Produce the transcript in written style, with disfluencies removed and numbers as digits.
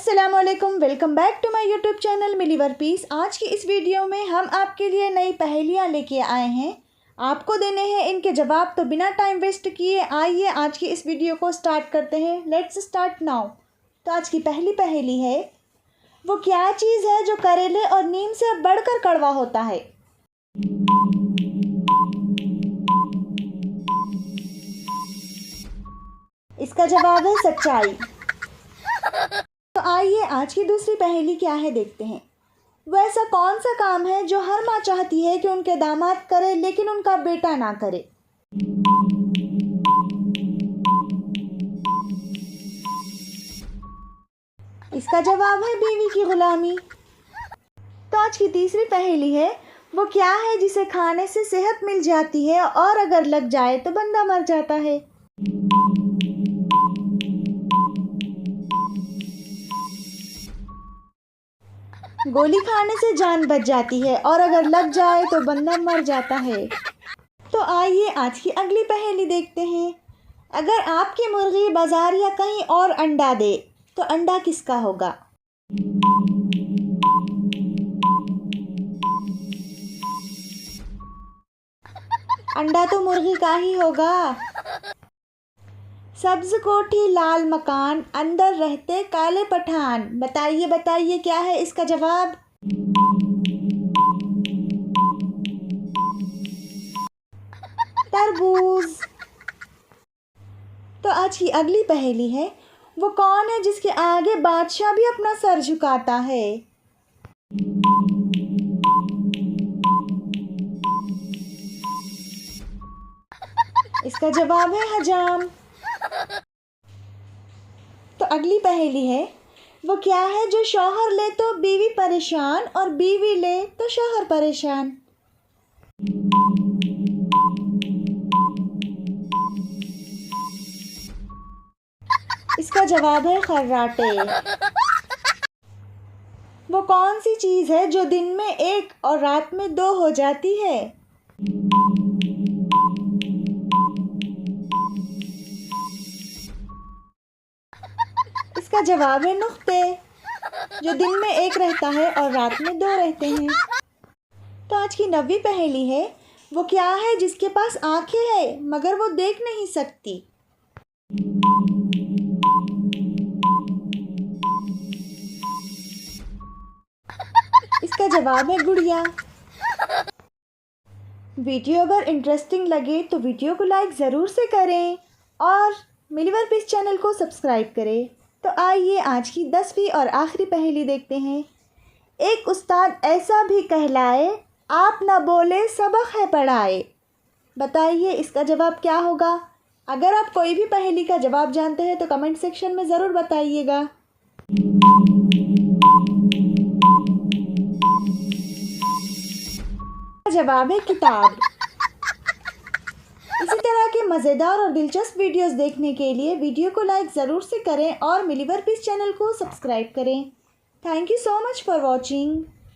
अस्सलामुअलैकुम, welcome back to my YouTube channel मिली वर पीस। आज की इस वीडियो में हम आपके लिए नई पहेलियाँ लेके आए हैं। आपको देने हैं इनके जवाब, तो बिना टाइम वेस्ट किए आइए आज की इस वीडियो को स्टार्ट करते हैं। Let's start now. तो आज की पहली पहेली है, वो क्या चीज़ है जो करेले और नीम से बढ़कर कड़वा होता है? इसका जवाब है सच्चाई। तो आइए आज की दूसरी पहेली क्या है देखते हैं। वो ऐसा कौन सा काम है जो हर माँ चाहती है कि उनके दामाद करे लेकिन उनका बेटा ना करे? इसका जवाब है बीवी की गुलामी। तो आज की तीसरी पहेली है, वो क्या है जिसे खाने से सेहत मिल जाती है और अगर लग जाए तो बंदा मर जाता है? गोली खाने से जान बच जाती है और अगर लग जाए तो बंदा मर जाता है। तो आइए आज की अगली पहेली देखते हैं। अगर आपकी मुर्गी बाजार या कहीं और अंडा दे तो अंडा किसका होगा? अंडा तो मुर्गी का ही होगा। सब्ज कोठी लाल मकान, अंदर रहते काले पठान। बताइए बताइए क्या है इसका जवाब? तरबूज। तो आज की अगली पहेली है, वो कौन है जिसके आगे बादशाह भी अपना सर झुकाता है? इसका जवाब है हजाम। तो अगली पहेली है, वो क्या है जो शौहर ले तो बीवी परेशान और बीवी ले तो शौहर परेशान? इसका जवाब है खर्राटे। वो कौन सी चीज़ है जो दिन में एक और रात में दो हो जाती है? इसका जवाब है नुक्ते, जो दिन में एक रहता है और रात में दो रहते हैं। तो आज की 9वीं पहेली है, वो क्या है जिसके पास आंखें हैं मगर वो देख नहीं सकती? इसका जवाब है गुड़िया। वीडियो अगर इंटरेस्टिंग लगे तो वीडियो को लाइक ज़रूर से करें और मिली वर पीस चैनल को सब्सक्राइब करें। तो आइए आज की 10वीं और आखिरी पहेली देखते हैं। एक उस्ताद ऐसा भी कहलाए, आप ना बोले सबक है पढ़ाए। बताइए इसका जवाब क्या होगा? अगर आप कोई भी पहेली का जवाब जानते हैं तो कमेंट सेक्शन में ज़रूर बताइएगा। जवाब है किताब। इसी तरह के मज़ेदार और दिलचस्प वीडियोस देखने के लिए वीडियो को लाइक ज़रूर से करें और मिली वर पीस चैनल को सब्सक्राइब करें। Thank you so much for watching.